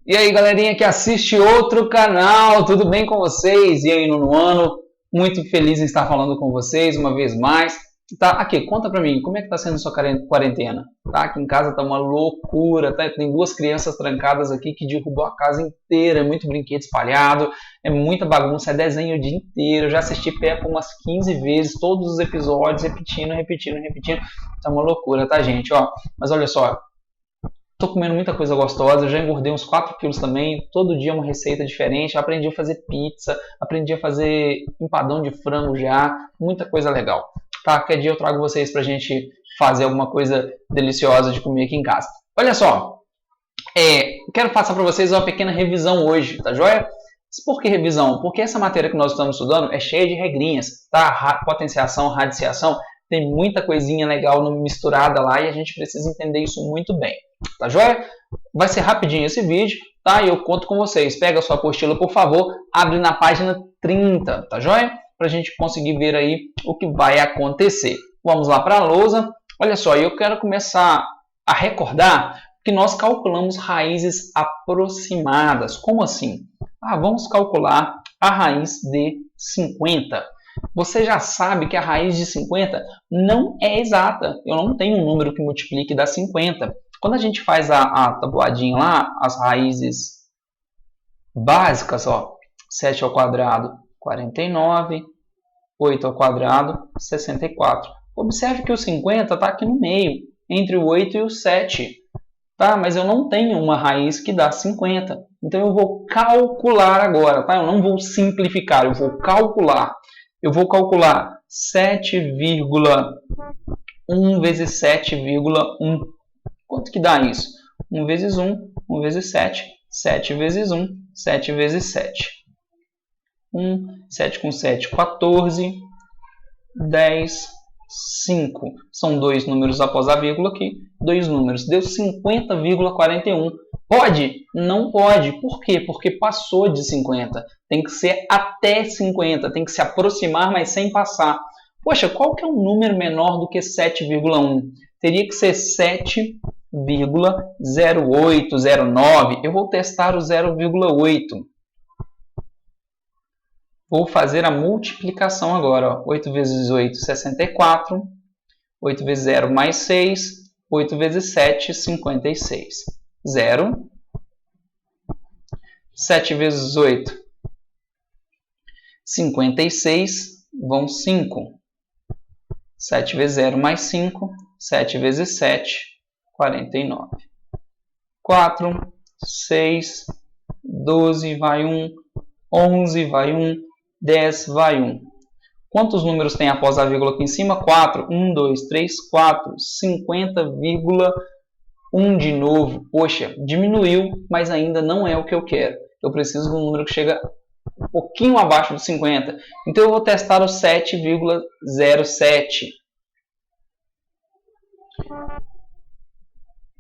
E aí, galerinha que assiste outro canal, tudo bem com vocês? E aí, nono ano, muito feliz em estar falando com vocês uma vez mais. Tá, aqui, conta pra mim, como é que tá sendo a sua quarentena? Tá, aqui em casa tá uma loucura, tá? Tem duas crianças trancadas aqui que derrubou a casa inteira, é muito brinquedo espalhado, é muita bagunça, é desenho o dia inteiro. Eu já assisti Peppa umas 15 vezes, todos os episódios, repetindo. Tá uma loucura, tá, gente? Ó, mas olha só, tô comendo muita coisa gostosa, eu já engordei uns 4 quilos também, todo dia uma receita diferente, aprendi a fazer pizza, aprendi a fazer empadão de frango já, muita coisa legal. Tá, qualquer dia eu trago vocês pra gente fazer alguma coisa deliciosa de comer aqui em casa. Olha só, quero passar para vocês uma pequena revisão hoje, tá joia? Por que revisão? Porque essa matéria que nós estamos estudando é cheia de regrinhas, tá? Potenciação, radiciação, tem muita coisinha legal misturada lá e a gente precisa entender isso muito bem, tá joia? Vai ser rapidinho esse vídeo, tá? E eu conto com vocês. Pega a sua apostila, por favor, abre na página 30, tá joia? Para a gente conseguir ver aí o que vai acontecer. Vamos lá para a lousa. Olha só, eu quero começar a recordar que nós calculamos raízes aproximadas. Como assim? Vamos calcular a raiz de 50. Você já sabe que a raiz de 50 não é exata. Eu não tenho um número que multiplique e dá 50. Quando a gente faz a tabuadinha lá, as raízes básicas, ó, 7 ao quadrado, 49, 8 ao quadrado, 64. Observe que o 50 está aqui no meio, entre o 8 e o 7. Tá? Mas eu não tenho uma raiz que dá 50. Então eu vou calcular agora. Tá? Eu não vou simplificar, eu vou calcular. Eu vou calcular 7,1 vezes 7,1. Quanto que dá isso? 1 vezes 1, 1 vezes 7, 7 vezes 1, 7 vezes 7. 1, 7 com 7, 14, 10, 5. São dois números após a vírgula aqui, dois números. Deu 50,41. Pode? Não pode. Por quê? Porque passou de 50. Tem que ser até 50. Tem que se aproximar, mas sem passar. Poxa, qual que é um número menor do que 7,1? Teria que ser 7,0809. Eu vou testar o 0,8. Vou fazer a multiplicação agora. Ó. 8 vezes 8, 64. 8 vezes 0 mais 6. 8 vezes 7, 56. 0. 7 vezes 8, 56. Vão 5. 7 vezes 0 mais 5. 7 vezes 7, 49. 4, 6, 12 vai 1, 11 vai 1, 10 vai 1. Quantos números tem após a vírgula aqui em cima? 4. 1, 2, 3, 4. 50,1 de novo. Poxa, diminuiu, mas ainda não é o que eu quero. Eu preciso de um número que chega um pouquinho abaixo de 50. Então eu vou testar o 7,07.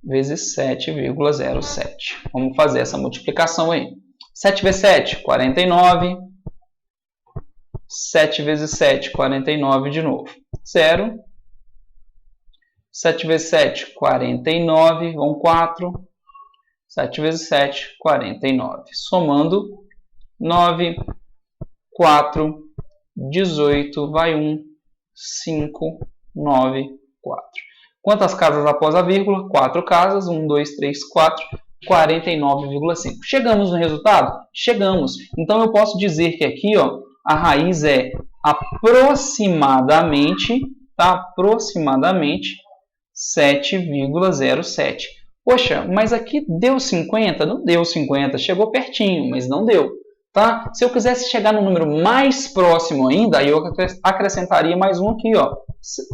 Vezes 7,07. Vamos fazer essa multiplicação aí. 7 vezes 7, 49. 7 vezes 7, 49 de novo. 0. 7 vezes 7, 49. Vão 4. 7 vezes 7, 49. Somando 9, 4, 18. Vai 1, 5, 9, 4. Quantas casas após a vírgula? 4 casas. 1, 2, 3, 4. 49,5. Chegamos no resultado? Chegamos. Então eu posso dizer que aqui, ó, a raiz é aproximadamente, tá? Aproximadamente 7,07. Poxa, mas aqui deu 50? Não deu 50. Chegou pertinho, mas não deu. Tá? Se eu quisesse chegar no número mais próximo ainda, aí eu acrescentaria mais um aqui, ó,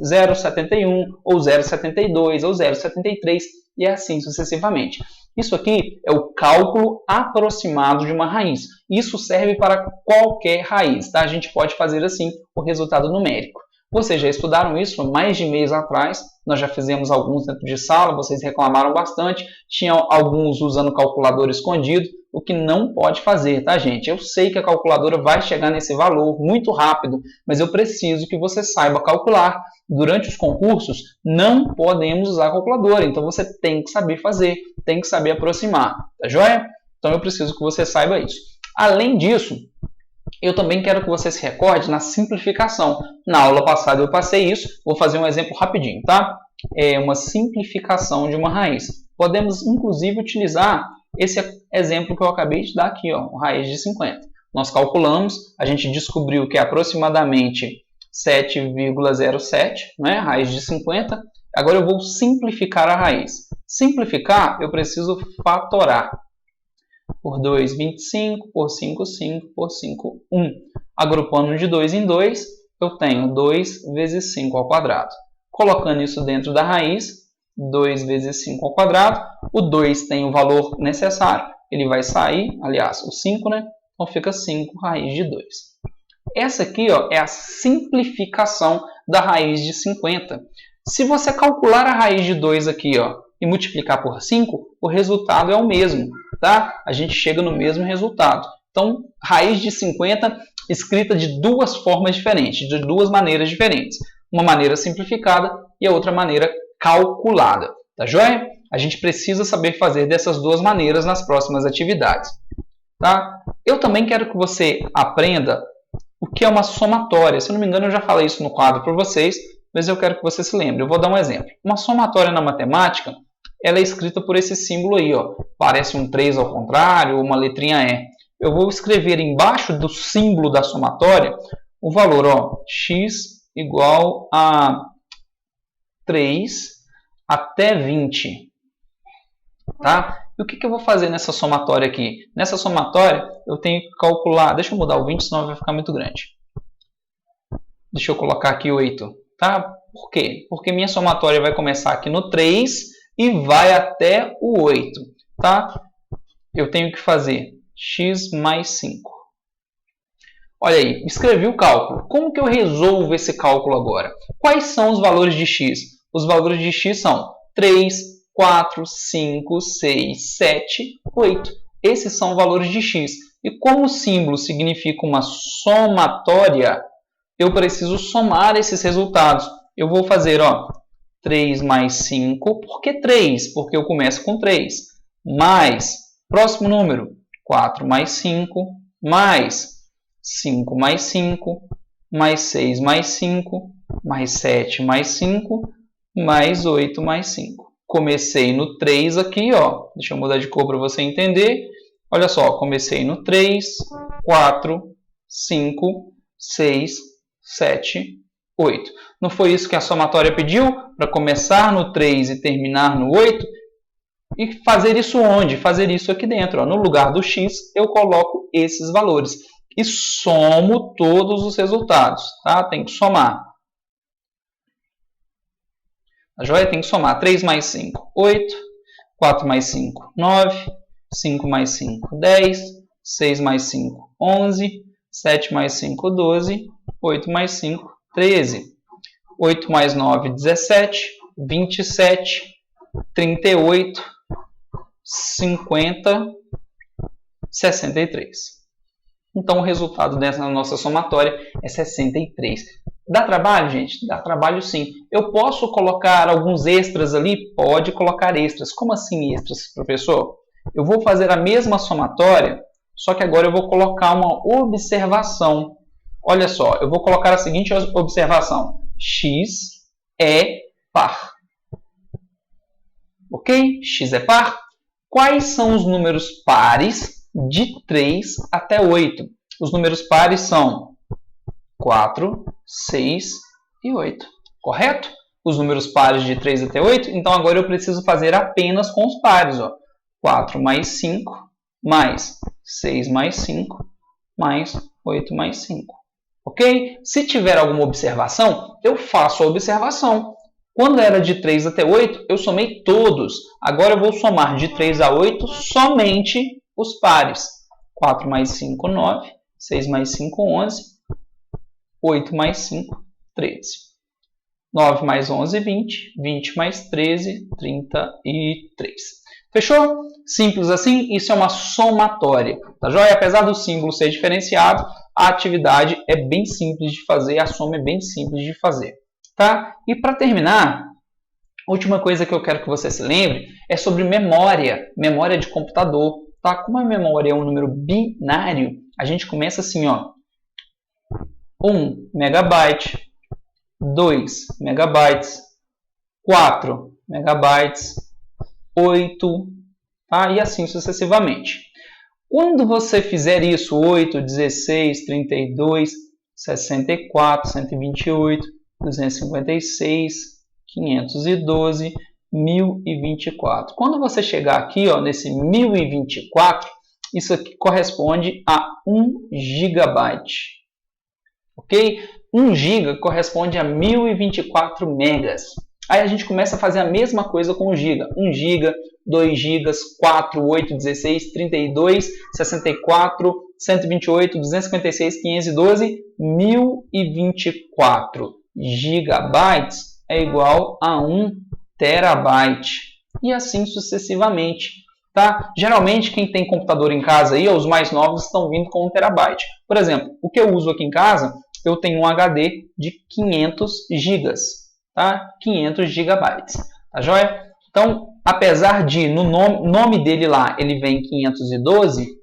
0,71 ou 0,72 ou 0,73 e assim sucessivamente. Isso aqui é o cálculo aproximado de uma raiz. Isso serve para qualquer raiz, tá? A gente pode fazer assim o resultado numérico. Vocês já estudaram isso há mais de mês atrás, nós já fizemos alguns dentro de sala, vocês reclamaram bastante, tinham alguns usando calculador escondido, o que não pode fazer, tá, gente? Eu sei que a calculadora vai chegar nesse valor muito rápido, mas eu preciso que você saiba calcular. Durante os concursos, não podemos usar a calculadora, então você tem que saber fazer, tem que saber aproximar, tá joia? Então eu preciso que você saiba isso. Além disso, eu também quero que você se recorde na simplificação. Na aula passada eu passei isso, vou fazer um exemplo rapidinho, tá? É uma simplificação de uma raiz. Podemos, inclusive, utilizar esse exemplo que eu acabei de dar aqui, ó, raiz de 50. Nós calculamos, a gente descobriu que é aproximadamente 7,07, né? Raiz de 50. Agora eu vou simplificar a raiz. Simplificar, eu preciso fatorar. Por 2, 25, por 5, 5, por 5, 1. Agrupando de 2 em 2, eu tenho 2 vezes 5 ao quadrado. Colocando isso dentro da raiz, 2 vezes 5 ao quadrado, o 2 tem o valor necessário. Ele vai sair, aliás, o 5, né? Então fica 5 raiz de 2. Essa aqui, ó, é a simplificação da raiz de 50. Se você calcular a raiz de 2 aqui, ó, e multiplicar por 5, o resultado é o mesmo, tá? A gente chega no mesmo resultado. Então, raiz de 50 escrita de duas formas diferentes, de duas maneiras diferentes. Uma maneira simplificada e a outra maneira calculada, tá joia? A gente precisa saber fazer dessas duas maneiras nas próximas atividades, tá? Eu também quero que você aprenda o que é uma somatória. Se eu não me engano, eu já falei isso no quadro para vocês, mas eu quero que você se lembre. Eu vou dar um exemplo. Uma somatória na matemática, ela é escrita por esse símbolo aí, ó. Parece um 3 ao contrário, uma letrinha E. Eu vou escrever embaixo do símbolo da somatória o valor, ó, x igual a 3 até 20. Tá? E o que eu vou fazer nessa somatória aqui? Nessa somatória, eu tenho que calcular... Deixa eu mudar o 20, senão vai ficar muito grande. Deixa eu colocar aqui 8. Tá? Por quê? Porque minha somatória vai começar aqui no 3 e vai até o 8. Tá? Eu tenho que fazer x mais 5. Olha aí, escrevi o cálculo. Como que eu resolvo esse cálculo agora? Quais são os valores de x? Os valores de x são 3, 4, 5, 6, 7, 8. Esses são valores de x. E como o símbolo significa uma somatória, eu preciso somar esses resultados. Eu vou fazer, ó, 3 mais 5. Por que 3? Porque eu começo com 3. Mais, próximo número, 4 mais 5, mais 5 mais 5, mais 6 mais 5, mais 7 mais 5, mais 8 mais 5. Comecei no 3 aqui, ó. Deixa eu mudar de cor para você entender. Olha só, comecei no 3, 4, 5, 6, 7, 8. Não foi isso que a somatória pediu? Para começar no 3 e terminar no 8? E fazer isso onde? Fazer isso aqui dentro. Ó. No lugar do x, eu coloco esses valores. E somo todos os resultados. Tá? Tem que somar. A joia tem que somar 3 mais 5, 8. 4 mais 5, 9. 5 mais 5, 10. 6 mais 5, 11. 7 mais 5, 12. 8 mais 5, 13. 8 mais 9, 17. 27. 38. 50. 63. Então, o resultado dessa nossa somatória é 63. Dá trabalho, gente? Dá trabalho sim. Eu posso colocar alguns extras ali? Pode colocar extras. Como assim extras, professor? Eu vou fazer a mesma somatória, só que agora eu vou colocar uma observação. Olha só, eu vou colocar a seguinte observação. X é par. Ok? X é par. Quais são os números pares de 3 até 8? Os números pares são 4, 6 e 8. Correto? Os números pares de 3 até 8. Então, agora eu preciso fazer apenas com os pares. Ó. 4 mais 5, mais 6 mais 5, mais 8 mais 5. Ok? Se tiver alguma observação, eu faço a observação. Quando era de 3 até 8, eu somei todos. Agora eu vou somar de 3 a 8 somente os pares. 4 mais 5, 9. 6 mais 5, 11. 8 mais 5, 13. 9 mais 11, 20. 20 mais 13, 33. Fechou? Simples assim? Isso é uma somatória. Tá joia? Apesar do símbolo ser diferenciado, a atividade é bem simples de fazer, a soma é bem simples de fazer. Tá? E para terminar, a última coisa que eu quero que você se lembre é sobre memória, memória de computador. tá? Como a memória é um número binário, a gente começa assim, ó. 1 megabyte, 2 megabytes, 4 megabytes, 8, tá? E assim sucessivamente. Quando você fizer isso, 8, 16, 32, 64, 128, 256, 512, 1024. Quando você chegar aqui, ó, nesse 1024, isso aqui corresponde a 1 gigabyte. Ok? 1 GB corresponde a 1024 megas. Aí a gente começa a fazer a mesma coisa com o giga. 1 GB, 2 GB, 4, 8, 16, 32, 64, 128, 256, 512, 1024 gigabytes é igual a 1 terabyte. E assim sucessivamente. Tá? Geralmente quem tem computador em casa aí, os mais novos estão vindo com 1 terabyte. Por exemplo, o que eu uso aqui em casa, eu tenho um HD de 500 GB. Tá? 500 gigabytes, tá joia? Então, apesar de no nome dele lá, ele vem 512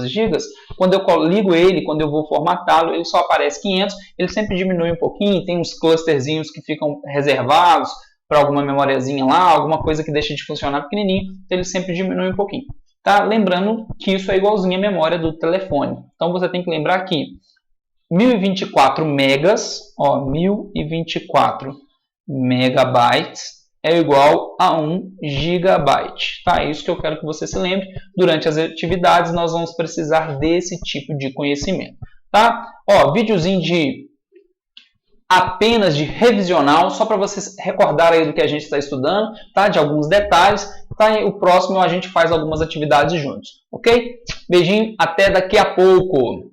GB, quando eu ligo ele, quando eu vou formatá-lo, ele só aparece 500, ele sempre diminui um pouquinho, tem uns clusterzinhos que ficam reservados para alguma memoriazinha lá, alguma coisa que deixa de funcionar pequenininho, então ele sempre diminui um pouquinho. Tá? Lembrando que isso é igualzinho à memória do telefone. Então, você tem que lembrar que 1024 megas, ó, 1024 megabytes é igual a 1 gigabyte. Tá? É isso que eu quero que você se lembre. Durante as atividades, nós vamos precisar desse tipo de conhecimento. Tá? Ó, videozinho de apenas de revisional, só para vocês recordarem aí do que a gente está estudando, tá? De alguns detalhes. Tá? E o próximo a gente faz algumas atividades juntos. Ok? Beijinho, até daqui a pouco.